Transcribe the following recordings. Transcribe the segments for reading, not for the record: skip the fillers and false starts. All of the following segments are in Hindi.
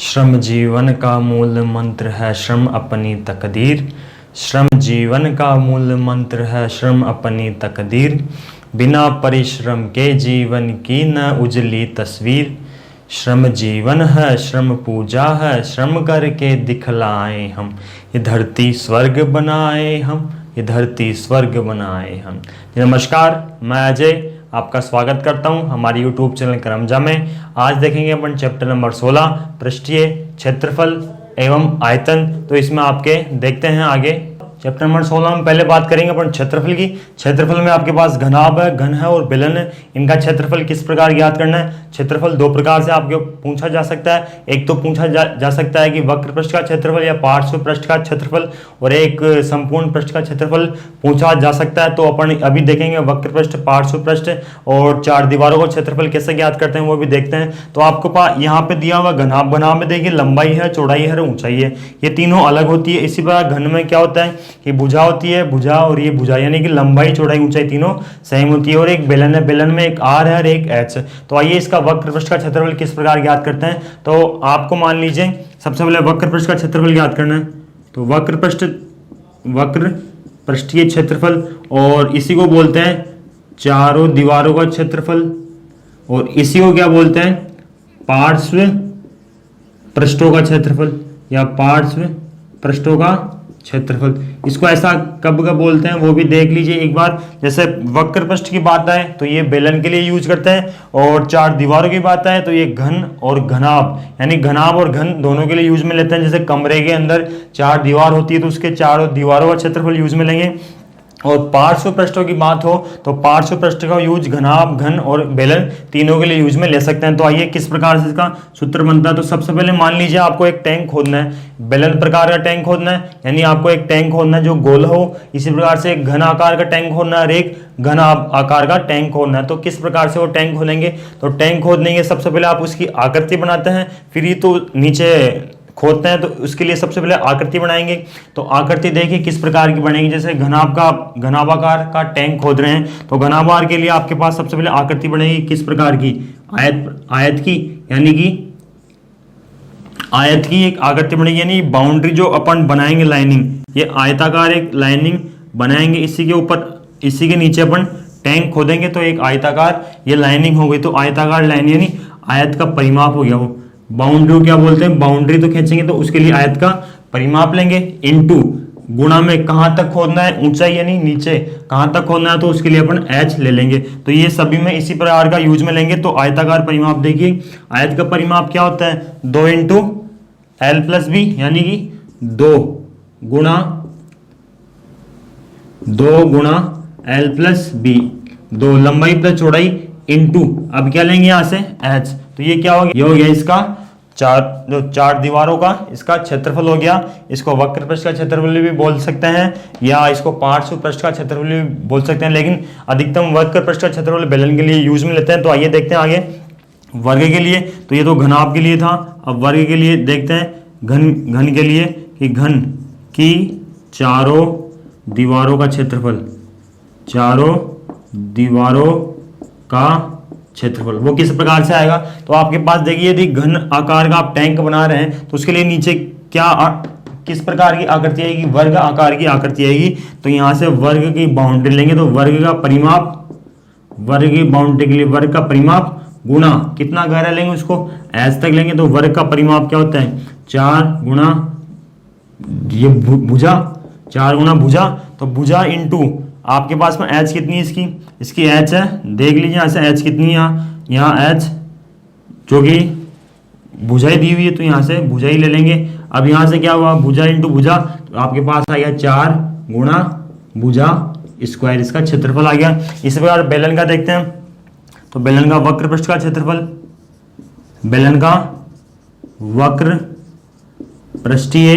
श्रम जीवन का मूल मंत्र है श्रम अपनी तकदीर। श्रम जीवन का मूल मंत्र है श्रम अपनी तकदीर। बिना परिश्रम के जीवन की न उजली तस्वीर। श्रम जीवन है, श्रम पूजा है, श्रम करके दिखलाए हम। ये धरती स्वर्ग बनाए हम, ये धरती स्वर्ग बनाए हम। नमस्कार, मैं अजय आपका स्वागत करता हूं हमारी YouTube चैनल क्रमजा में। आज देखेंगे अपन चैप्टर नंबर 16 पृष्ठीय क्षेत्रफल एवं आयतन। तो इसमें आपके देखते हैं आगे चैप्टर नंबर 16 में पहले बात करेंगे अपन क्षेत्रफल की। क्षेत्रफल में आपके पास घनाभ है, घन है और बेलन है। इनका क्षेत्रफल किस प्रकार ज्ञात करना है। क्षेत्रफल दो प्रकार से आपके पूछा जा सकता है। एक तो पूछा जा सकता है कि वक्र पृष्ठ का क्षेत्रफल या पार्श्व पृष्ठ का क्षेत्रफल, और एक संपूर्ण पृष्ठ का क्षेत्रफल पूछा जा सकता है। तो अपन अभी देखेंगे वक्र पृष्ठ, पार्श्व पृष्ठ और चार दीवारों का क्षेत्रफल कैसे ज्ञात करते हैं वो भी देखते हैं। तो आपको पास यहाँ पे दिया हुआ घनाभ, घनाभ में देखिए लंबाई है, चौड़ाई है और ऊंचाई है, ये तीनों अलग होती है। इसी प्रकार घन में क्या होता है कि भुजा होती है, भुजा और ये भुजा, यानी कि लंबाई चौड़ाई ऊंचाई तीनों सेम होती है। और एक बेलन है, बेलन में एक आर है और एक एच। तो आइए इसका वक्र पृष्ठ का क्षेत्रफल किस प्रकार ज्ञात करते हैं। तो आपको मान लीजिए सबसे पहले वक्र पृष्ठ का क्षेत्रफल ज्ञात करना है। तो वक्र पृष्ठीय क्षेत्रफल, और इसी को बोलते हैं चारों दीवारों का क्षेत्रफल, और इसी को क्या बोलते हैं पार्श्व पृष्ठों का क्षेत्रफल या पार्श्व पृष्ठों का क्षेत्रफल। इसको ऐसा कब बोलते हैं वो भी देख लीजिए एक बार। जैसे वक्र पृष्ठ की बात आए तो ये बेलन के लिए यूज करते हैं, और चार दीवारों की बात आए तो ये घन और घनाभ, यानी घनाभ और घन दोनों के लिए यूज में लेते हैं। जैसे कमरे के अंदर चार दीवार होती है तो उसके चारों दीवारों का क्षेत्रफल यूज में लेंगे। और पार्श्व पृष्ठों की बात हो तो पार्श्व पृष्ठ का यूज घनाभ, घन और बेलन तीनों के लिए यूज में ले सकते हैं। तो आइए किस प्रकार से इसका सूत्र बनता है। तो सबसे पहले मान लीजिए आपको एक टैंक खोदना है, बेलन प्रकार का टैंक खोदना है, यानी आपको एक टैंक खोदना है जो गोल हो। इसी प्रकार से एक घन आकार का टैंक खोदना है और एक घन आकार का टैंक खोदना है। तो किस प्रकार से वो टैंक खोदेंगे। तो टैंक खोदने के सबसे पहले आप उसकी आकृति बनाते हैं, फिर ही तो नीचे खोदते हैं। तो उसके लिए सबसे पहले आकृति बनाएंगे। तो आकृति देखिए किस प्रकार की बनेगी। जैसे घनाभाकार का टैंक खोद रहे हैं तो घनाभार के लिए आपके पास सबसे पहले आकृति बनेगी किस प्रकार की, आयत की, यानी कि आयत की एक आकृति बनेगी। यानी बाउंड्री जो अपन बनाएंगे लाइनिंग, ये आयताकार एक लाइनिंग बनाएंगे। इसी के ऊपर, इसी के नीचे अपन टैंक खोदेंगे तो एक आयताकार ये लाइनिंग हो गई। तो आयताकार लाइनिंग यानी आयत का परिमाप हो गया वो। बाउंड्री क्या बोलते हैं, बाउंड्री तो खींचेंगे तो उसके लिए आयत का परिमाप लेंगे, इनटू गुणा में कहां तक खोदना है, ऊंचाई यानी नीचे कहां तक खोदना है तो उसके लिए अपन एच ले लेंगे। तो ये सभी में इसी प्रकार का यूज में लेंगे। तो आयताकार परिमाप देखिए, आयत का परिमाप क्या होता है 2 इंटू एल प्लस बी, यानी कि 2 गुणा एल प्लस बी, 2 लंबाई प्लस चौड़ाई इंटू, अब क्या लेंगे यहां से एच। तो ये क्या हो गया, ये हो गया इसका चार दीवारों का इसका क्षेत्रफल हो गया। इसको वक्र पृष्ठ का क्षेत्रफल भी बोल सकते हैं या इसको पार्श्व पृष्ठ का क्षेत्रफल भी बोल सकते हैं, लेकिन अधिकतम वक्र पृष्ठ का क्षेत्रफल बेलन के लिए यूज में लेते हैं। तो आइए देखते हैं आगे वर्ग के लिए। तो ये तो घनाभ के लिए था, अब वर्ग के लिए देखते हैं घन के लिए कि घन की चारों दीवारों का क्षेत्रफल, चारों दीवारों का क्षेत्रफल वो किस प्रकार से आएगा। तो आपके पास देखिए यदि घन आकार का आप टैंक बना रहे हैं तो उसके लिए नीचे किस प्रकार की आकृति आएगी, वर्ग आकार की आकृति आएगी। तो यहां से वर्ग की बाउंड्री लेंगे तो वर्ग का परिमाप, वर्ग की बाउंड्री के लिए वर्ग का परिमाप गुणा कितना गहरा लेंगे उसको एच तक लेंगे। तो वर्ग का परिमाप क्या होता है 4 गुणा ये भुजा, 4 गुणा भुजा। तो भुजा इंटू आपके पास में एच कितनी है इसकी एच है, देख लीजिए यहाँ से एच कितनी है, यहाँ एच जो कि भुजाई दी हुई है तो यहाँ से भुजाई ले लेंगे। अब यहाँ से क्या हुआ भुजा इंटू भुजा, तो आपके पास आ गया 4 गुणा भुजा स्क्वायर, इसका क्षेत्रफल आ गया। इस प्रकार बेलन का देखते हैं। तो बेलन का वक्र पृष्ठ का क्षेत्रफल, बेलन का वक्र पृष्ठीय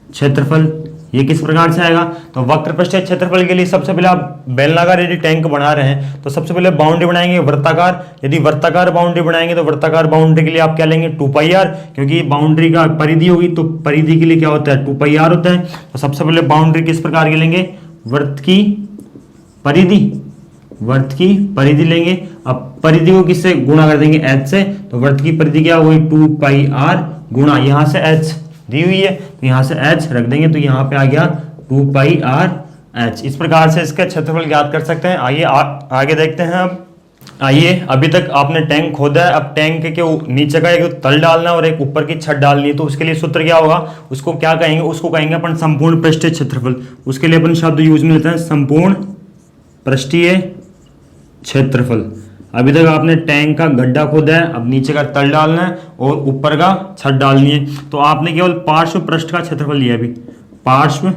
क्षेत्रफल ये किस प्रकार से आएगा। तो वक्र पृष्ठीय क्षेत्रफल के लिए सबसे पहले आप बेलनाकार यदि टैंक बना रहे हैं तो सबसे पहले बाउंड्री बनाएंगे वर्ताकार। यदि वर्ताकार बाउंड्री बनाएंगे तो वर्ताकार बाउंड्री के लिए आप क्या लेंगे 2πr, क्योंकि बाउंड्री का परिधि होगी तो परिधि के लिए क्या होता है 2πr होता है। तो सबसे पहले बाउंड्री किस प्रकार की लेंगे, वर्त की परिधि लेंगे। अब परिधि को किससे गुणा कर देंगे एच से, तो वर्त की परिधि क्या हुई 2πr गुणा यहाँ से h दी हुई है तो यहाँ से h रख देंगे तो यहाँ पे आ गया 2 पाई r h। इस प्रकार से इसका क्षेत्रफल ज्ञात कर सकते हैं। आइए आगे देखते हैं। अब आइए, अभी तक आपने टैंक खोदा है, अब टैंक के नीचे का एक तल डालना है और एक ऊपर की छत डालनी है। तो उसके लिए सूत्र क्या होगा, उसको क्या कहेंगे, उसको कहेंगे अपन संपूर्ण पृष्ठीय क्षेत्रफल। उसके लिए अपन शब्द यूज में लेते हैं संपूर्ण पृष्ठीय क्षेत्रफल। अभी तक आपने टैंक का गड्ढा खोदा है, अब नीचे का तल डालना है और ऊपर का छत डालनी है। तो आपने केवल पार्श्व पृष्ठ का क्षेत्रफल लिया, अभी पार्श्व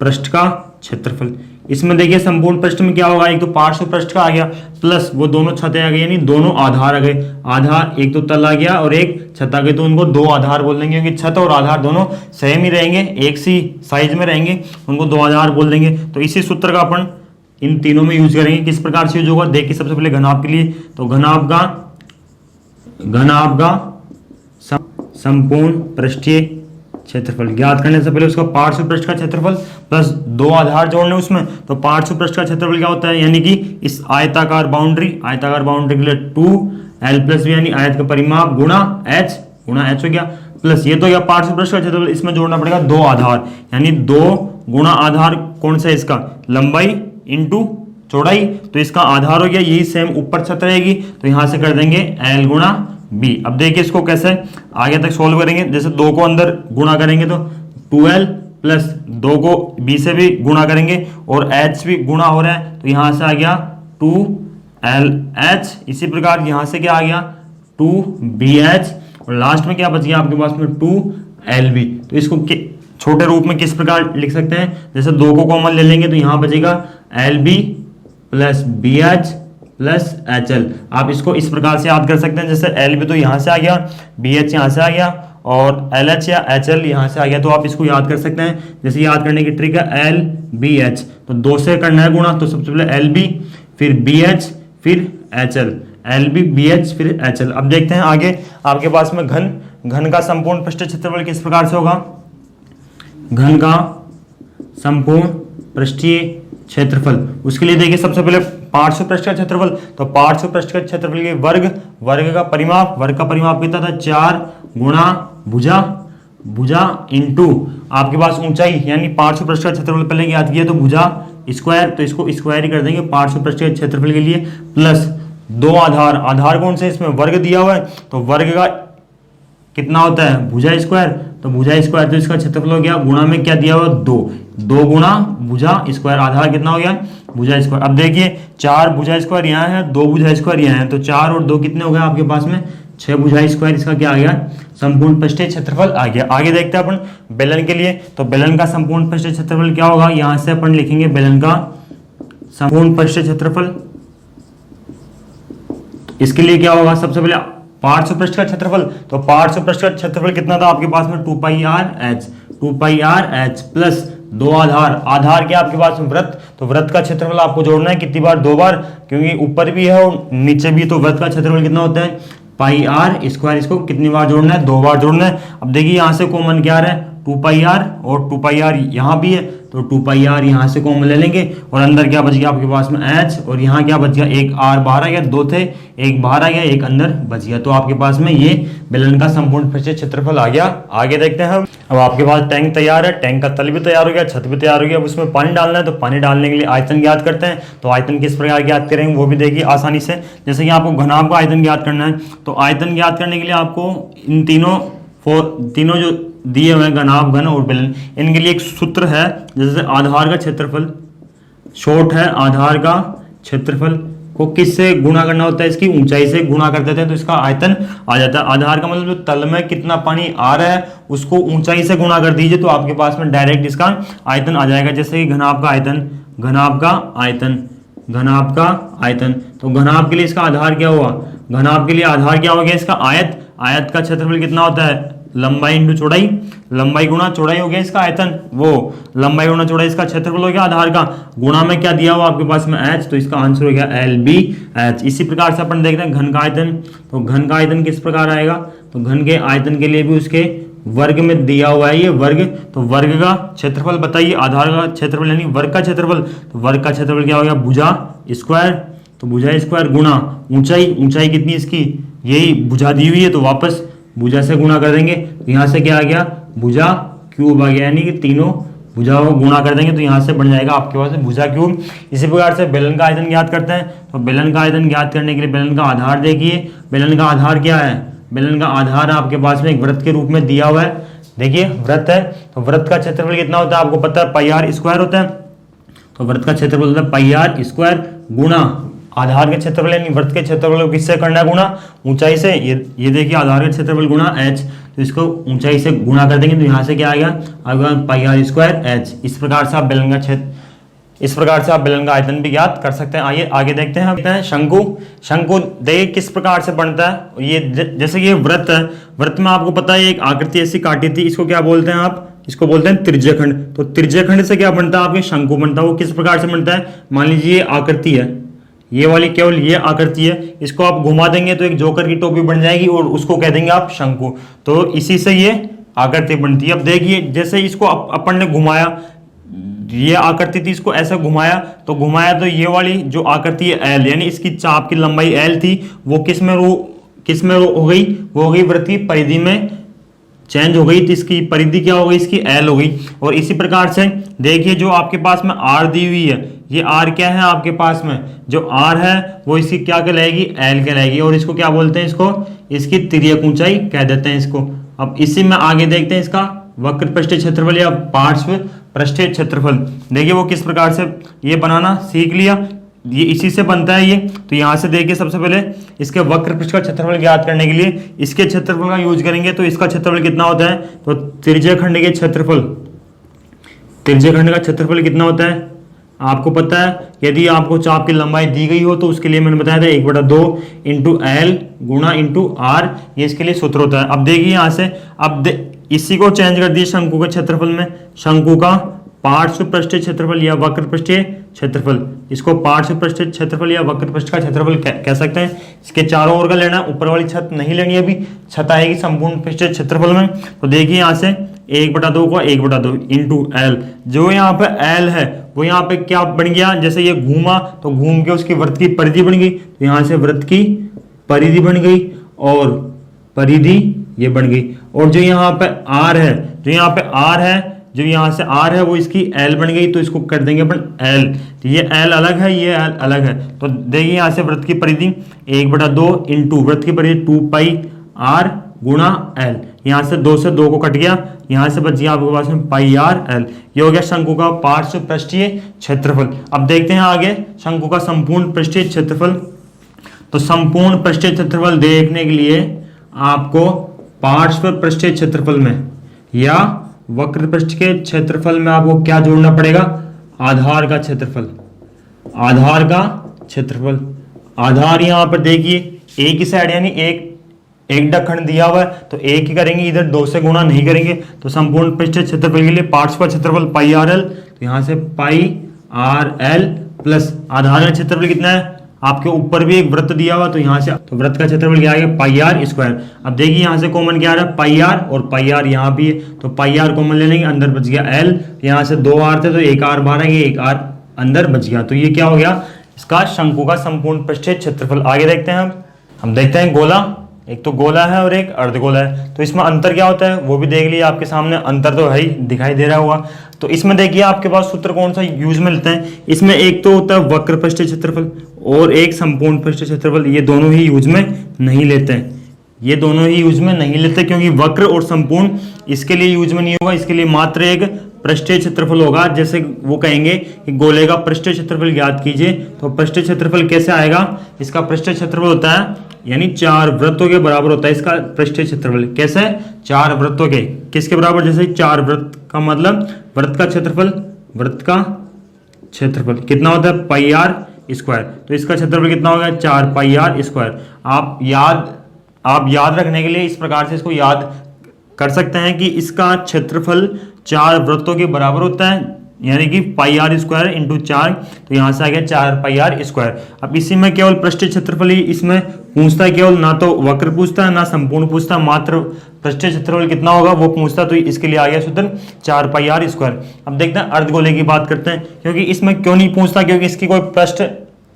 पृष्ठ का क्षेत्रफल। इसमें देखिए संपूर्ण पृष्ठ में क्या होगा, एक तो पार्श्व पृष्ठ का आ गया प्लस वो दोनों छतें आ गई, यानी दोनों आधार आ गए। आधार एक तो तल आ गया और एक छत आ गई, तो उनको दो आधार बोल देंगे क्योंकि छत और आधार दोनों सेम ही रहेंगे, एक सी साइज में रहेंगे, उनको दो आधार बोल देंगे। तो इसी सूत्र का अपन इन तीनों में यूज करेंगे। किस प्रकार से यूज होगा, देखिए सबसे पहले घनाभ के लिए, तो घनाभ का संपूर्ण पृष्ठीय क्षेत्रफल ज्ञात करने से पहले उसका पार्श्व पृष्ठ का क्षेत्रफल प्लस दो आधार जोड़ने उसमें, तो पार्श्व पृष्ठ का क्षेत्रफल क्या होता है, यानी कि इस आयताकार बाउंड्री के लिए 2l+v यानी आयत का परिमाप गुणा h हो गया, प्लस ये तो क्या पार्श्व पृष्ठ का क्षेत्रफल, इसमें जोड़ना पड़ेगा दो आधार, यानी 2 गुणा आधार कौन सा है इसका, लंबाई इंटू चौड़ाई, तो इसका आधार हो गया, यही सेम ऊपर छत रहेगी, तो यहां से कर देंगे l गुणा b। अब देखिए इसको कैसे आगे तक सोल्व करेंगे। जैसे 2 को अंदर गुणा करेंगे तो 2l प्लस 2 को b से भी गुणा करेंगे और h भी गुणा हो रहा है, तो यहां से आ गया 2lh। इसी प्रकार यहां से क्या आ गया 2bh और लास्ट में क्या बच गया आपके पास में 2lb। तो इसको छोटे रूप में किस प्रकार लिख सकते हैं, जैसे 2 को कॉमन ले लेंगे तो यहां बचेगा lb plus bh plus HL। आप इसको इस प्रकार से याद कर सकते हैं, जैसे LB तो यहाँ से आ गया, BH यहाँ से आ गया और LH या HL यहाँ से आ गया, तो आप इसको याद कर सकते हैं। जैसे याद करने की ट्रिक है LBH, तो 2 से करना है गुणा, तो सबसे पहले LB फिर BH फिर HL, LB BH फिर HL। अब देखते हैं आगे आपके पास में घन का संपूर्ण पृष्ठीय क्षेत्रफल किस प्रकार से होगा। घन का संपूर्ण पृष्ठीय क्षेत्रफल, उसके लिए देखिए सबसे पहले पार्श्व पृष्ठ का क्षेत्रफल, तो पार्श्व पृष्ठ का क्षेत्रफल के वर्ग का परिमाप कितना था 4 गुणा भुजा इंटू आपके पास ऊंचाई, यानी पार्श्व पृष्ठ का क्षेत्रफल पहले याद किया तो भुजा स्क्वायर, तो इसको स्क्वायर ही कर देंगे पार्श्व पृष्ठ के क्षेत्रफल के लिए, प्लस 2 आधार कौन से, इसमें वर्ग दिया हुआ है, तो वर्ग का कितना होता है भुजा स्क्वायर, तो भुजा स्क्वायर तो इसका क्षेत्रफल हो गया, गुणा में क्या दिया हुआ 2 गुणा भुजा स्क्वायर, आधार कितना हो गया भुजा स्क्वायर। अब देखिए 4 भुजा स्क्वायर यहाँ है, 2 भुजा स्क्वायर यहाँ है, तो 4 और 2 कितने हो गए आपके पास में 6 भुजा स्क्वायर, इसका क्या आ गया संपूर्ण पृष्ठीय क्षेत्रफल आ गया। आगे देखते हैं अपन बेलन के लिए, तो बेलन का संपूर्ण पृष्ठीय क्षेत्रफल क्या होगा, यहाँ से अपन लिखेंगे बेलन का संपूर्ण पृष्ठीय क्षेत्रफल। इसके लिए क्या होगा, सबसे पहले पार्श्व पृष्ठ का क्षेत्रफल, तो पार्श्व पृष्ठ का क्षेत्रफल कितना था आपके पास में 2 पाई आर एच प्लस 2 आधार क्या आपके पास में वृत्त, तो वृत्त का क्षेत्रफल आपको जोड़ना है कितनी बार 2 बार, क्योंकि ऊपर भी है और नीचे भी, तो वृत्त का क्षेत्रफल कितना होता है पाई आर स्क्वायर, इसको कितनी बार जोड़ना है 2 बार जोड़ना है। अब देखिए यहाँ से कॉमन क्या आ रहा है 2 पाई आर और 2 पाई आर यहाँ भी है, तो 2 पाई आर यहाँ से कॉमन ले लेंगे और अंदर क्या बच गया आपके पास में h, और यहाँ क्या बच गया एक r बाहर आ गया, 2 थे एक बाहर आ गया एक अंदर बच गया, तो आपके पास में ये बेलन का संपूर्ण पृष्ठीय क्षेत्रफल आ गया। आगे देखते हैं अब आपके पास टैंक तैयार है, टैंक का तल भी तैयार हो गया, छत भी तैयार हो गया, अब उसमें पानी डालना है, तो पानी डालने के लिए आयतन ज्ञात करते हैं। तो आयतन किस प्रकार ज्ञात करेंगे वो भी देखिए आसानी से, जैसे कि आपको घनाभ का आयतन ज्ञात करना है, तो आयतन ज्ञात करने के लिए आपको इन तीनों जो दिए हुए घनाभ घन और बेलन, इनके लिए एक सूत्र है, जैसे आधार का क्षेत्रफल शॉर्ट है, आधार का क्षेत्रफल को किससे गुणा करना होता है, इसकी ऊंचाई से गुणा कर देते हैं, तो इसका आयतन आ जाता है। आधार का मतलब जो तल में कितना पानी आ रहा है उसको ऊंचाई से गुणा कर दीजिए, तो आपके पास में डायरेक्ट इसका आयतन आ जाएगा। जैसे कि घनाभ का आयतन, तो घनाभ के लिए इसका आधार क्या हुआ, घनाभ के लिए आधार क्या हो गया इसका आयत का क्षेत्रफल कितना होता है लंबाई इंटू चौड़ाई, लंबाई गुणा चौड़ाई हो गया इसका आयतन, वो लंबाई गुणा चौड़ाई इसका क्षेत्रफल हो गया आधार का, गुणा में क्या दिया हुआ आपके पास में h, तो इसका आंसर हो गया LBH। इसी प्रकार से अपन देखते हैं घन का आयतन, तो घन का आयतन किस प्रकार आएगा, तो घन के आयतन के लिए भी उसके वर्ग में दिया हुआ है ये वर्ग, तो वर्ग का क्षेत्रफल बताइए, आधार का क्षेत्रफल यानी वर्ग का क्षेत्रफल, तो वर्ग का क्षेत्रफल क्या हो गया भुजा स्क्वायर, तो भुजा स्क्वायर गुणा ऊंचाई कितनी इसकी यही भुजा दी हुई है, तो वापस भुजा से गुणा कर देंगे तो यहाँ से क्या आ गया, भुजा क्यूब आ गया, यानी कि तीनों भुजाओं को गुणा कर देंगे तो यहाँ से बन जाएगा आपके पास भुजा क्यूब। इसी प्रकार से बेलन का आयतन ज्ञात करते हैं, तो बेलन का आयतन ज्ञात करने के लिए बेलन का आधार देखिए, बेलन का आधार क्या है, बेलन का आधार आपके पास में एक वृत्त के रूप में दिया हुआ है। देखिए वृत्त है तो वृत्त का क्षेत्रफल कितना होता है आपको पता है, पाई आर स्क्वायर होता है। तो वृत्त का क्षेत्रफल होता है पाई आर स्क्वायर गुणा आधार के क्षेत्रफल, यानी वृत्त के क्षेत्रफल को किससे करना है, गुणा ऊंचाई से। ये देखिए आधार के क्षेत्रफल गुणा एच, तो इसको ऊंचाई से गुणा कर देंगे तो यहाँ से क्या आ गया पाई आर स्क्वायर एच। इस प्रकार से आप बेलन का आयतन भी ज्ञात कर सकते हैं। आइए आगे देखते हैं शंकु। शंकु देखिए किस प्रकार से बनता है। ये जैसे ये वृत्त है, वृत्त में आपको पता है एक आकृति ऐसी काटी थी, इसको क्या बोलते हैं आप, इसको बोलते हैं त्रिज्यखंड। तो त्रिज्यखंड से क्या बनता है आपके शंकु बनता है। वो किस प्रकार से बनता है, मान लीजिए ये आकृति है, ये वाली केवल ये आकृति है, इसको आप घुमा देंगे तो एक जोकर की टोपी बन जाएगी और उसको कह देंगे आप शंकु। तो इसी से ये आकृति बनती है। अब देखिए जैसे इसको अपन ने घुमाया, ये आकृति थी, इसको ऐसा घुमाया तो ये वाली जो आकृति है एल, यानी इसकी चाप की लंबाई एल थी, वो किस में हो गई, वो हो गई वृत्त की परिधि में चेंज हो गई। तो इसकी परिधि क्या हो गई, इसकी एल हो गई। और इसी प्रकार से देखिए जो आपके पास में आर दी हुई है, ये आर क्या है आपके पास में, जो आर है वो इसकी क्या कहलाएगी, एल कहलाएगी। और इसको क्या बोलते हैं, इसकी तिर्यक ऊंचाई कह देते हैं इसको। अब इसी में आगे देखते हैं इसका वक्र पृष्ठीय क्षेत्रफल या पार्श्व पृष्ठीय क्षेत्रफल। देखिए वो किस प्रकार से ये बनाना सीख लिया, ये इसी से बनता है ये। तो यहाँ से देखिए सबसे पहले इसके वक्र पृष्ठ का क्षेत्रफल ज्ञात करने के लिए इसके क्षेत्रफल का यूज करेंगे। तो इसका क्षेत्रफल कितना होता है, तो त्रिज्यखंड का क्षेत्रफल कितना होता है आपको पता है। यदि आपको चाप की लंबाई दी गई हो तो उसके लिए मैंने बताया था 1/2 इंटू एल गुणा इंटू आर, ये इसके लिए सूत्र होता है। अब देखिए यहाँ से इसी को चेंज कर दिए शंकु के क्षेत्रफल में, शंकु का पार्श्व पृष्ठीय क्षेत्रफल या वक्र पृष्ठीय क्षेत्रफल, इसको पार्श्व पृष्ठीय क्षेत्रफल या वक्र पृष्ठ का क्षेत्रफल कह सकते हैं। इसके चारों ओर का लेना, ऊपर वाली छत नहीं लेनी, अभी छत आएगी संपूर्ण पृष्ठीय क्षेत्रफल में। तो देखिए यहाँ से 1/2 को 1/2 इंटू एल, जो यहाँ पे एल है वो यहाँ पे क्या बन गया, जैसे ये घूमा तो घूम के उसकी वृत्त की परिधि बन गई, तो यहाँ से वृत्त की परिधि बन गई और परिधि ये बन गई। और जो यहाँ पे आर है, जो यहाँ से आर है वो इसकी एल बन गई, तो इसको कर देंगे अपन एल। तो ये एल अलग है, ये एल अलग है। तो देखिए यहाँ से वृत्त की परिधि 1/2 इंटू वृत्त की परिधि 2 पाई आर गुणा एल, यहाँ से 2 से 2 को कट गया, यहाँ से बच गया आपके पास में पाई आर एल। ये हो गया शंकु का पार्श्व पृष्ठीय क्षेत्रफल। अब देखते हैं आगे शंकु का संपूर्ण पृष्ठीय क्षेत्रफल। तो संपूर्ण पृष्ठीय क्षेत्रफल देखने के लिए आपको पार्श्व पृष्ठीय क्षेत्रफल में या वक्र पृष्ठ के क्षेत्रफल में आपको क्या जोड़ना पड़ेगा, आधार का क्षेत्रफल। आधार यहाँ पर देखिए एक ही साइड, यानी एक डखंड दिया हुआ है तो एक ही करेंगे, इधर 2 से गुणा नहीं करेंगे। तो संपूर्ण पृष्ठीय क्षेत्रफल के लिए पार्श्व का क्षेत्रफल पाई आर एल, तो यहाँ से पाई आर एल प्लस आधार का क्षेत्रफल कितना है, आपके ऊपर भी एक वृत्त दिया हुआ, तो यहाँ से तो वृत्त का क्षेत्रफल क्या आ गया, पाई आर स्क्वायर। अब देखिए यहाँ से कॉमन क्या आ रहा है, पाई आर, और पाई आर यहाँ भी है, तो पाई आर कॉमन ले लेंगे, अंदर बच गया एल। यहाँ से 2 आर थे तो 1 आर बाहर आएंगे, 1 आर अंदर बच गया। तो ये क्या हो गया, इसका शंकु का संपूर्ण पृष्ठीय क्षेत्रफल। आगे देखते हैं हम देखते हैं गोला। एक तो गोला है और एक अर्धगोला है, तो इसमें अंतर क्या होता है वो भी देख लिए आपके सामने। अंतर तो है ही, दिखाई दे रहा होगा। तो इसमें देखिए आपके पास सूत्र कौन सा यूज में लेते हैं, इसमें एक तो होता है वक्र पृष्ठीय क्षेत्रफल और एक संपूर्ण पृष्ठीय क्षेत्रफल। ये दोनों ही यूज में नहीं लेते हैं, ये दोनों ही यूज में नहीं लेते, क्योंकि वक्र और संपूर्ण इसके लिए यूज में नहीं होगा। इसके लिए मात्र एक पृष्ठीय क्षेत्रफल होगा। जैसे वो कहेंगे कि गोले का पृष्ठीय क्षेत्रफल ज्ञात कीजिए, तो पृष्ठीय क्षेत्रफल कैसे आएगा, इसका पृष्ठीय क्षेत्रफल होता है यानी 4 वृत्तों के बराबर होता है इसका पृष्ठीय क्षेत्रफल। कैसे, 4 वृत्तों के, किसके बराबर, जैसे 4 वृत्त का मतलब वृत्त का क्षेत्रफल कितना होता है, पाई आर स्क्वायर। तो इसका क्षेत्रफल कितना होगा, 4 पाई आर स्क्वायर। आप याद रखने के लिए इस प्रकार से इसको याद कर सकते हैं कि इसका क्षेत्रफल 4 वृत्तों के बराबर होता है, यानी कि पाई आर स्क्वायर इंटू 4, तो यहाँ से आ गया 4 पाई आर स्क्वायर। अब इसी में केवल पृष्ठीय क्षेत्रफल ही इसमें पूछता है, केवल ना तो वक्र पूछता है ना संपूर्ण पूछता, मात्र पृष्ठीय क्षेत्रफल कितना होगा वो पूछता, तो इसके लिए आ गया सूत्र 4 पाई आर स्क्वायर। अब देखते हैं अर्धगोले की बात करते हैं, क्योंकि इसमें क्यों नहीं पूछता, क्योंकि इसकी कोई पृष्ठ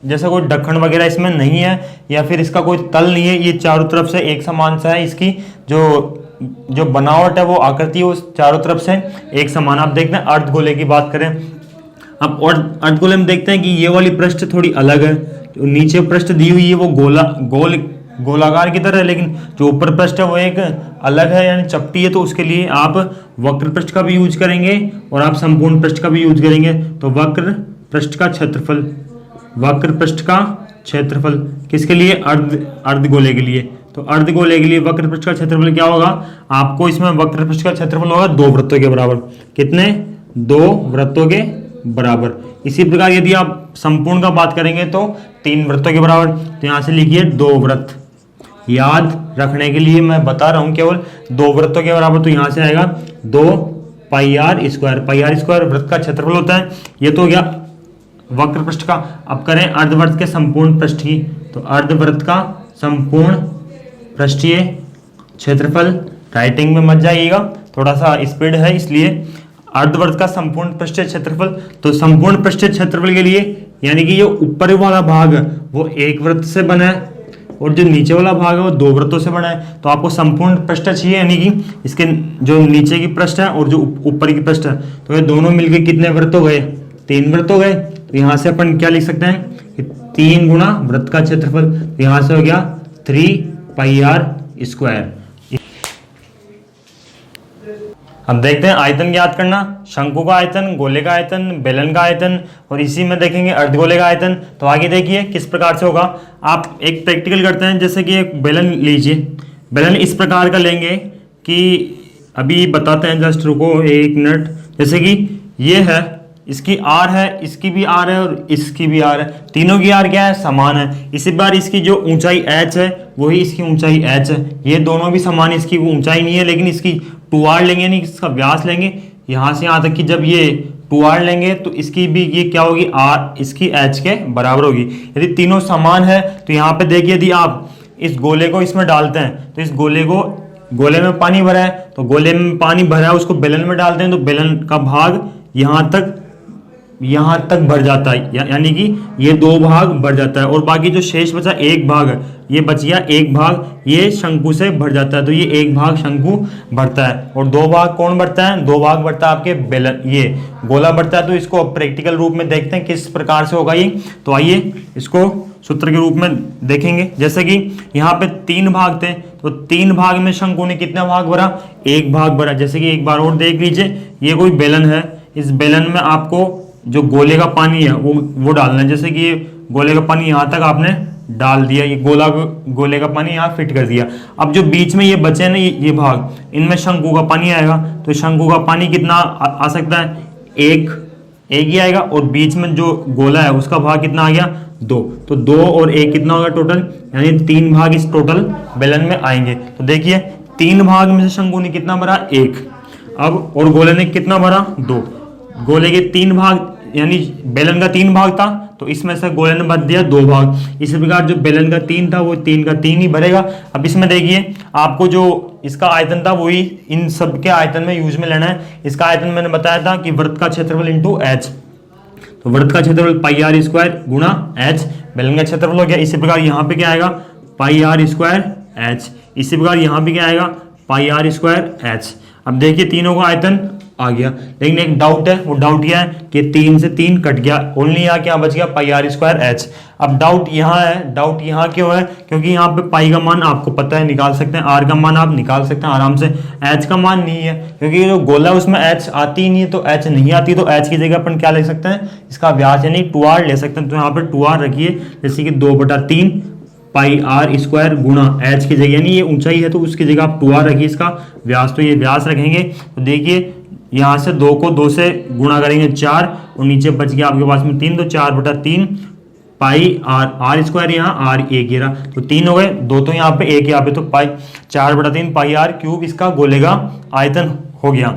जैसा कोई ढक्कन वगैरह इसमें नहीं है या फिर इसका कोई तल नहीं है, ये चारों तरफ से एक समान सा है, इसकी जो बनावट है वो आकृति है वो चारों तरफ से एक समान। आप देखते हैं अर्धगोले की बात करें, अब और अर्धगोले में देखते हैं कि ये वाली पृष्ठ थोड़ी अलग है, जो नीचे पृष्ठ दी हुई है वो गोलाकार की तरह है, लेकिन जो ऊपर पृष्ठ है वो एक अलग है यानी चपटी है। तो उसके लिए आप वक्र पृष्ठ का भी यूज करेंगे और आप संपूर्ण पृष्ठ का भी यूज करेंगे। तो वक्र पृष्ठ का क्षेत्रफल किसके लिए? अर्धगोले के लिए। तो अर्धगोले के लिए वक्र पृष्ठ का क्षेत्रफल क्या होगा? आपको इसमें वक्र पृष्ठ का क्षेत्रफल होगा 2 वृत्तों के बराबर। कितने? 2 वृत्तों के बराबर। इसी प्रकार यदि आप संपूर्ण का बात करेंगे तो 3 वृत्तों के बराबर। तो यहां से लिखिए 2 वृत्त, याद रखने के लिए मैं बता रहा हूं केवल 2 वृत्तों के बराबर। तो यहां से आएगा 2 पाई आर स्क्वायर वृत्त का क्षेत्रफल होता है। ये तो हो गया वक्र पृष्ठ का। अब करें अर्धवृत्त के संपूर्ण पृष्ठ की। तो अर्धवृत्त का संपूर्ण पृष्ठीय क्षेत्रफल, राइटिंग में मत जाइएगा, थोड़ा सा स्पीड है इसलिए। अर्धवृत्त का संपूर्ण पृष्ठीय क्षेत्रफल, तो संपूर्ण पृष्ठीय क्षेत्रफल के लिए यानी कि ये ऊपर वाला भाग वो एक वृत्त से बना है और जो नीचे वाला भाग है वो 2 वृत्तों से बना है। तो आपको संपूर्ण पृष्ठ चाहिए यानी कि इसके जो नीचे की पृष्ठ है और जो ऊपर की पृष्ठ है, तो ये दोनों मिलकर कितने वृत्त हो गए? 3 वृत्त हो गए। तो यहाँ से अपन क्या लिख सकते हैं कि 3 गुना वृत्त का क्षेत्रफल। तो यहाँ से हो गया 3 पाई आर स्क्वायर। अब देखते हैं आयतन ज्ञात करना। शंकु का आयतन, गोले का आयतन, बेलन का आयतन और इसी में देखेंगे अर्धगोले का आयतन। तो आगे देखिए किस प्रकार से होगा। आप एक प्रैक्टिकल करते हैं, जैसे कि एक बेलन लीजिए। बेलन इस प्रकार का लेंगे कि अभी बताते हैं, जस्ट रुको 1 मिनट। जैसे कि ये है, इसकी आर है, इसकी भी आर है और इसकी भी आर है, तीनों की आर क्या है? समान है। इसी बार इसकी जो ऊंचाई h है वही इसकी ऊंचाई h है। ये दोनों भी समान, इसकी ऊंचाई नहीं है लेकिन इसकी 2r लेंगे यानी इसका व्यास लेंगे यहाँ से यहाँ तक कि जब ये 2r लेंगे तो इसकी भी ये क्या होगी? r इसकी h के बराबर होगी। यदि तीनों समान है तो यहाँ पे देखिए, यदि आप इस गोले को इसमें डालते हैं तो इस गोले में पानी भरा है, तो गोले में पानी भरा है उसको बेलन में डालते हैं तो बेलन का भाग यहाँ तक भर जाता है, यानी कि ये 2 भाग भर जाता है और बाकी जो शेष बचा 1 भाग है, ये बच गया 1 भाग, ये शंकु से भर जाता है। तो ये 1 भाग शंकु भरता है और 2 भाग कौन भरता है? 2 भाग भरता है आपके बेलन, ये गोला भरता है। तो इसको प्रैक्टिकल रूप में देखते हैं किस प्रकार से होगा ये। तो आइए इसको सूत्र के रूप में देखेंगे। जैसे कि यहाँ पे 3 भाग थे, तो 3 भाग में शंकु ने कितना भाग भरा? 1 भाग भरा। जैसे कि एक बार और देख लीजिए, ये कोई बेलन है, इस बेलन में आपको जो गोले का पानी है वो डालना है। जैसे कि ये गोले का पानी यहाँ तक आपने डाल दिया, ये गोले का पानी यहाँ फिट कर दिया। अब जो बीच में ये बचे ना ये भाग, इनमें शंकु का पानी आएगा। तो शंकु का पानी कितना आ सकता है? एक ही आएगा और बीच में जो गोला है उसका भाग कितना आ गया? 2। तो 2 और 1 कितना होगा टोटल? यानी 3 भाग इस टोटल बेलन में आएंगे। तो देखिए 3 भाग में से शंकु ने कितना भरा? 1। अब और गोले ने कितना भरा? 2। गोले के 3 भाग यानी बेलन का 3 भाग था, तो इसमें से गोले ने भर दिया 2 भाग। इसी प्रकार जो बेलन का 3 था वो 3 का 3 ही भरेगा। अब इसमें देखिए आपको जो इसका आयतन था वही इन सब के आयतन में यूज में लेना है। इसका आयतन मैंने बताया था कि वृत्त का क्षेत्रफल इंटू h। तो वृत्त का क्षेत्रफल पाई आर स्क्वायर गुणा h, बेलन का क्षेत्रफल हो गया। इसी प्रकार यहाँ पे क्या आएगा? पाई आर स्क्वायर h। इसी प्रकार यहाँ पे क्या आएगा? पाई आर स्क्वायर h। अब देखिए तीनों का आयतन आ गया, लेकिन एक डाउट है। वो डाउट क्या है कि 3 से 3 कट गया, ओनली यहाँ क्या बच गया? पाई आर स्क्वायर h। अब डाउट यहाँ है, डाउट यहाँ क्यों है? क्योंकि यहाँ पे पाई का मान आपको पता है, निकाल सकते हैं, आर का मान आप निकाल सकते हैं आराम से, h का मान नहीं है क्योंकि जो गोला है उसमें h आती ही नहीं है। तो h नहीं आती तो h की जगह अपन क्या ले सकते हैं? इसका व्यास यानी 2r ले सकते हैं। तो यहाँ पर 2r रखिए, जैसे कि 2/3 पाई आर स्क्वायर गुणा h की जगह, यानी ये ऊंचाई है तो उसकी जगह आप 2r रखिए इसका व्यास। तो ये व्यास रखेंगे तो देखिए यहाँ से 2 को 2 से गुणा करेंगे 4 और नीचे बच गया आपके पास में 3, तो 4/3 पाई आर स्क्वायर, यहाँ r 1 गिरा तो 3 हो गए, 2 तो यहाँ पे 1 यहाँ पे, तो पाई 4/3 पाई आर क्यूब इसका गोले का आयतन हो गया।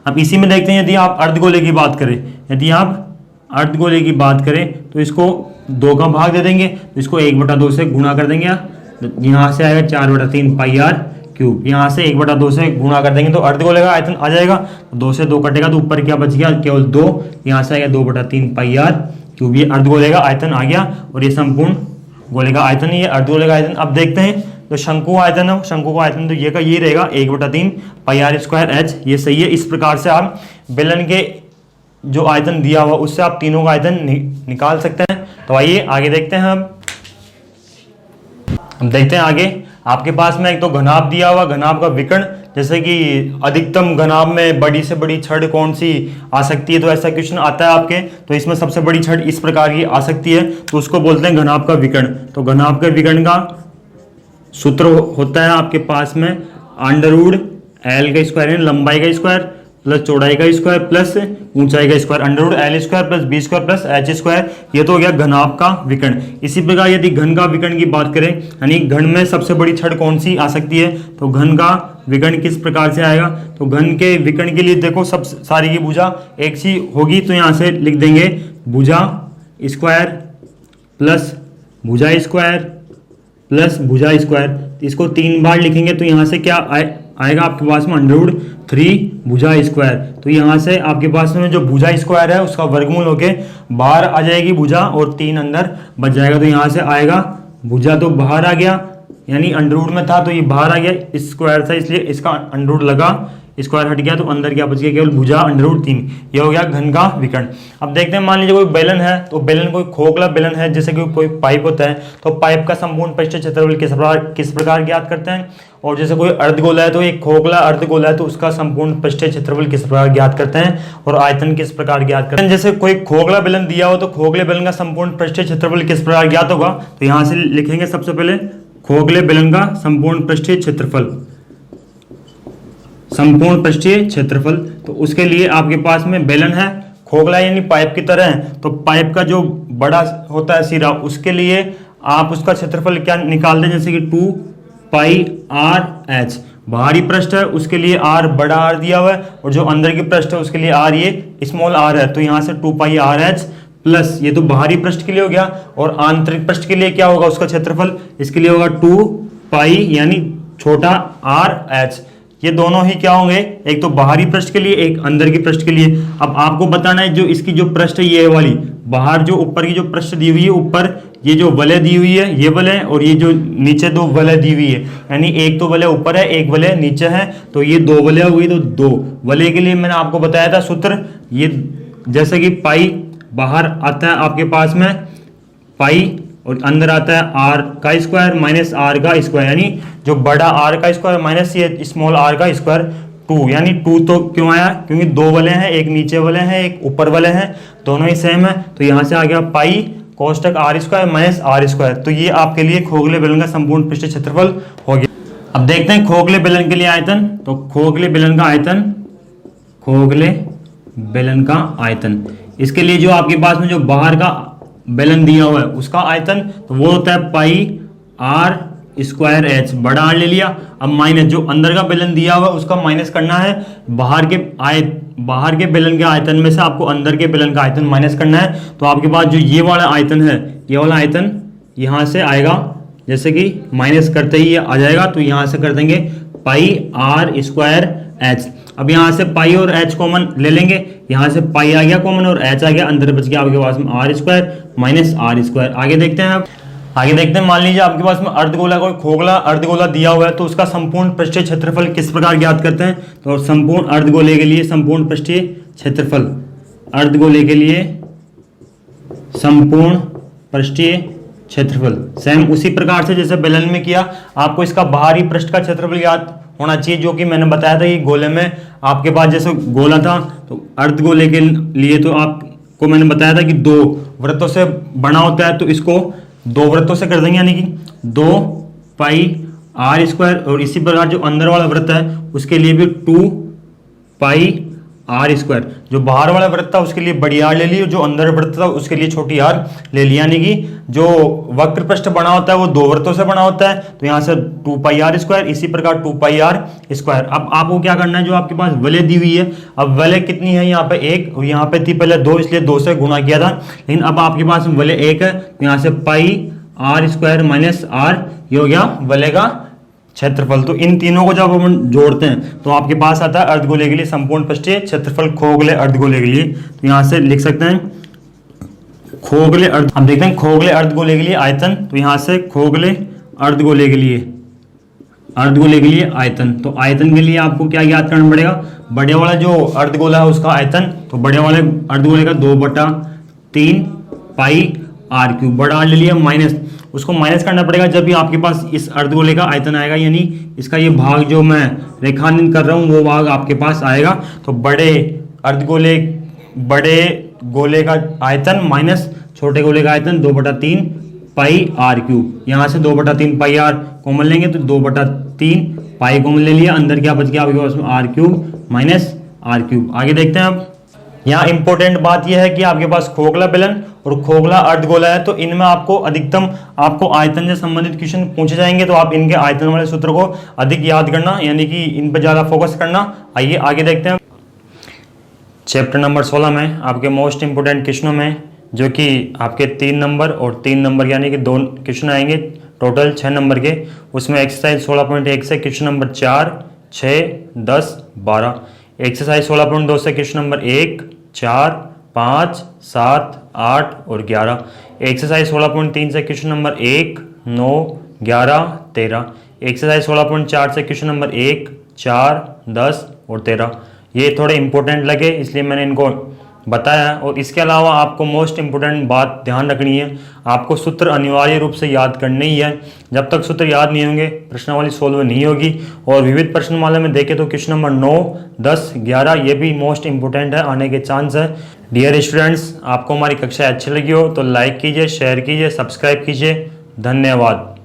अब इसी में देखते हैं यदि आप अर्धगोले की बात करें, यदि आप अर्धगोले की बात करें तो इसको 2 का भाग दे देंगे, तो इसको 1/2 से गुणा कर देंगे। यहाँ से आएगा 4/3 पाई आर क्यूब, यहाँ से 1/2 से गुणा कर देंगे तो अर्धगोले का आयतन आ जाएगा। 2 से 2 कटेगा तो ऊपर क्या बच गया? केवल 2। यहाँ से आएगा 2/3 पाई आर क्यूब, ये अर्धगोले का आयतन आ गया और ये संपूर्ण गोले का आयतन, ये अर्धगोले का आयतन। अब देखते हैं तो शंकु आयतन है, शंकु का आयतन तो ये का ये रहेगा 1/3 पाई आर स्क्वायर एच, ये सही है। इस प्रकार से आप बेलन के जो आयतन दिया हुआ उससे आप तीनों का आयतन निकाल सकते हैं। तो आइए आगे देखते हैं। हम देखते हैं आगे, आपके पास में एक तो घनाभ दिया हुआ, घनाभ का विकर्ण, जैसे कि अधिकतम घनाभ में बड़ी से बड़ी छड़ कौन सी आ सकती है, तो ऐसा क्वेश्चन आता है आपके। तो इसमें सबसे बड़ी छड़ इस प्रकार की आ सकती है, तो उसको बोलते हैं घनाभ का विकर्ण। तो घनाभ के विकर्ण का सूत्र होता है आपके पास में √L का स्क्वायर यानी लंबाई का स्क्वायर प्लस चौड़ाई का स्क्वायर प्लस ऊंचाई का square, √L square plus B square plus H square. ये तो हो गया घनाभ का विकर्ण। इसी प्रकार यदि घन का विकर्ण की बात करें, यानी घन में सबसे बड़ी छड़ कौन सी आ सकती है, तो घन का विकर्ण किस प्रकार से आएगा। तो घन के विकर्ण के लिए देखो सब सारी की भुजा एक सी होगी, तो यहाँ से लिख देंगे भुजा स्क्वायर प्लस भुजा स्क्वायर प्लस भुजा स्क्वायर। इसको 3 बार लिखेंगे तो यहाँ से क्या आएगा आपके पास में √3 भुजा स्क्वायर। तो यहाँ से आपके पास में जो भुजा स्क्वायर है उसका वर्गमूल होके बाहर आ जाएगी भुजा और 3 अंदर बच जाएगा। तो यहाँ से आएगा भुजा तो बाहर आ गया, यानी अंडरवुड में था तो ये बाहर आ गया स्क्वायर था, इसलिए इसका अंडरवुड लगा, स्क्वायर हट गया तो अंदर क्या बच गया, केवल भुजा √3। ये हो गया घन का विकर्ण। अब देखते हैं, मान लीजिए कोई बेलन है, तो बेलन कोई खोखला बेलन है, जैसे कि कोई पाइप होता है, तो पाइप का संपूर्ण पृष्ठीय क्षेत्रफल किस प्रकार ज्ञात करते हैं। और जैसे कोई अर्धगोला है, तो एक खोखला अर्धगोला है, तो उसका संपूर्ण पृष्ठीय क्षेत्रफल किस प्रकार ज्ञात करते हैं और आयतन किस प्रकार ज्ञात करते हैं। जैसे कोई खोखला बेलन दिया हो तो खोखले बेलन का संपूर्ण पृष्ठीय क्षेत्रफल किस प्रकार ज्ञात होगा। तो यहाँ से लिखेंगे सबसे पहले खोखले बेलन का संपूर्ण पृष्ठीय क्षेत्रफल, संपूर्ण पृष्ठीय क्षेत्रफल। तो उसके लिए आपके पास में बेलन है, खोखला यानी पाइप की तरह है, तो पाइप का जो बड़ा होता है सिरा, उसके लिए आप उसका क्षेत्रफल क्या निकाल दें, जैसे कि 2 पाई आर एच। बाहरी पृष्ठ है उसके लिए आर बड़ा आर दिया हुआ है, और जो अंदर की पृष्ठ है उसके लिए आर ये स्मॉल आर है। तो यहाँ से 2 पाई आर एच प्लस, ये तो बाहरी पृष्ठ के लिए हो गया, और आंतरिक पृष्ठ के लिए क्या होगा उसका क्षेत्रफल, इसके लिए होगा 2 पाई यानी छोटा आर एच। ये दोनों ही क्या होंगे, एक तो बाहरी पृष्ठ के लिए, एक अंदर की पृष्ठ के लिए। अब आपको बताना है जो इसकी जो पृष्ठ है ये वाली, बाहर जो ऊपर की जो पृष्ठ दी हुई है, ऊपर ये जो वलय दी हुई है ये वलय, और ये जो नीचे 2 वलय दी हुई है, यानी एक तो वलय ऊपर है एक वलय नीचे है, तो ये 2 वलय हुई। तो 2 वलय के लिए मैंने आपको बताया था सूत्र, ये जैसे कि पाई बाहर आता है आपके पास में पाई, और अंदर आता है आर का स्क्वायर माइनस आर का स्क्वायर, यानी जो बड़ा आर का स्क्वायर माइनस ये स्मॉल आर का स्क्वायर 2, यानी 2 तो क्यों आया, क्योंकि 2 वलय हैं, एक नीचे वलय है एक ऊपर वलय है, दोनों ही सेम है। तो यहाँ से आ गया पाई कोष्टक R square minus are square. तो ये आपके लिए खोखले बेलन का संपूर्ण पृष्ठीय क्षेत्रफल हो गया। अब देखते हैं खोखले बेलन के लिए आयतन। तो खोखले बेलन का आयतन, खोखले बेलन का आयतन, इसके लिए जो आपके पास में जो बाहर का बेलन दिया हुआ है उसका आयतन, तो वो होता है पाई आर स्क्वायर एच, बड़ा आर ले लिया। अब माइनस जो अंदर का बेलन दिया हुआ है उसका माइनस करना है, बाहर के बेलन के आयतन में से आपको अंदर के बेलन का आयतन माइनस करना है। तो आपके पास जो ये वाला आयतन है, ये वाला आयतन यहाँ से आएगा, जैसे कि माइनस करते ही ये आ जाएगा, तो यहाँ से कर देंगे पाई आर स्क्वायर एच। अब यहाँ से पाई और एच कॉमन ले लेंगे, यहाँ से पाई आ गया कॉमन और एच आ गया, अंदर बच गया आपके पास में r square minus are square. आगे देखते हैं, आगे देखते हैं, मान लीजिए आपके पास में अर्धगोला, कोई खोखला अर्धगोला दिया हुआ है, तो उसका संपूर्ण पृष्ठीय क्षेत्रफल किस प्रकार ज्ञात करते हैं। तो संपूर्ण अर्धगोले के लिए संपूर्ण पृष्ठीय क्षेत्रफल, अर्धगोले के लिए संपूर्ण पृष्ठीय क्षेत्रफल सेम उसी प्रकार से जैसे बेलन में किया, आपको इसका बाहरी पृष्ठ का क्षेत्रफल ज्ञात होना चाहिए, जो कि मैंने बताया था कि गोले में आपके पास जैसे गोला था, तो अर्धगोले के लिए तो आपको मैंने बताया था कि 2 वृत्तों से बना होता है, तो इसको 2 वृत्तों से कर देंगे, यानी कि 2 पाई आर स्क्वायर, और इसी प्रकार जो अंदर वाला वृत्त है उसके लिए भी 2 पाई आर स्क्वायर। जो बाहर वाला वृत्त था उसके लिए बड़ी आर ले ली, जो अंदर वृत्त था उसके लिए छोटी आर ले ली, यानी कि जो वक्र पृष्ठ बना होता है वो 2 वृत्तों से बना होता है, तो यहाँ से 2 पाई आर स्क्वायर, इसी प्रकार 2 पाई आर स्क्वायर। अब आपको क्या करना है, जो आपके पास वलय दी हुई है, अब वलय कितनी है, यहाँ पे 1 और यहाँ पे थी पहले 2, इसलिए 2 से गुणा किया था, लेकिन अब आपके पास वलय 1 है, तो यहाँ से पाई आर स्क्वायर माइनस आर, ये हो गया वलय का क्षेत्रफल। तो इन तीनों को जब हम जोड़ते हैं तो आपके पास आता है अर्धगोले के लिए संपूर्ण पृष्ठीय क्षेत्रफल, खोखले अर्धगोले के लिए। तो यहाँ से लिख सकते हैं खोखले अर्ध, अब देखते हैं खोखले अर्धगोले के लिए आयतन। तो यहाँ से खोखले अर्धगोले के लिए आयतन, तो आयतन के लिए आपको क्या याद करना पड़ेगा, बड़े वाला जो अर्धगोला है उसका आयतन, तो बड़े वाले अर्धगोले का 2/3 पाई आर क्यूब, बड़ा आर ले लिया माइनस, उसको माइनस करना पड़ेगा जब भी आपके पास इस अर्धगोले का आयतन आएगा, यानी इसका ये भाग जो मैं रेखांकन कर रहा हूँ वो भाग आपके पास आएगा। तो बड़े गोले का आयतन माइनस छोटे गोले का आयतन 2/3 पाई आर क्यूब। यहाँ से 2/3 पाई आर कॉमन लेंगे तो 2/3 पाई कॉमन ले लिया, अंदर क्या बच गया आपके पास में r cube minus r cube. आगे देखते हैं अब, यहाँ इंपॉर्टेंट बात यह है कि आपके पास खोखला बेलन और खोखला अर्धगोला है, तो इनमें आपको अधिकतम आपको आयतन से संबंधित क्वेश्चन पूछे जाएंगे, तो आप इनके आयतन वाले सूत्र को अधिक याद करना, यानी कि इन पर ज्यादा फोकस करना। आइए आगे देखते हैं। चैप्टर नंबर 16 में आपके मोस्ट इंपोर्टेंट क्वेश्चनों में, जो कि आपके 3 नंबर और 3 नंबर यानी कि 2 क्वेश्चन आएंगे, टोटल 6 नंबर के, उसमें एक्सरसाइज 16.1 से क्वेश्चन नंबर 4, 6, 10, 12, एक्सरसाइज 16.2 से क्वेश्चन नंबर 1, 4, 5, 7, 8 और 11, एक्सरसाइज 16.3 से क्वेश्चन नंबर 1, 9, 11, 13, एक्सरसाइज 16.4 से क्वेश्चन नंबर 1, 4, 10 और 13। ये थोड़े इंपॉर्टेंट लगे इसलिए मैंने इनको बताया। और इसके अलावा आपको मोस्ट इंपोर्टेंट बात ध्यान रखनी है, आपको सूत्र अनिवार्य रूप से याद करने ही है। जब तक सूत्र याद नहीं होंगे प्रश्नावली सोल्व नहीं होगी। और विविध प्रश्नमाला में देखें तो क्वेश्चन नंबर 9, 10, 11 ये भी मोस्ट इंपोर्टेंट है, आने के चांस है। डियर स्टूडेंट्स, आपको हमारी कक्षा अच्छी लगी हो तो लाइक कीजिए, शेयर कीजिए, सब्सक्राइब कीजिए। धन्यवाद।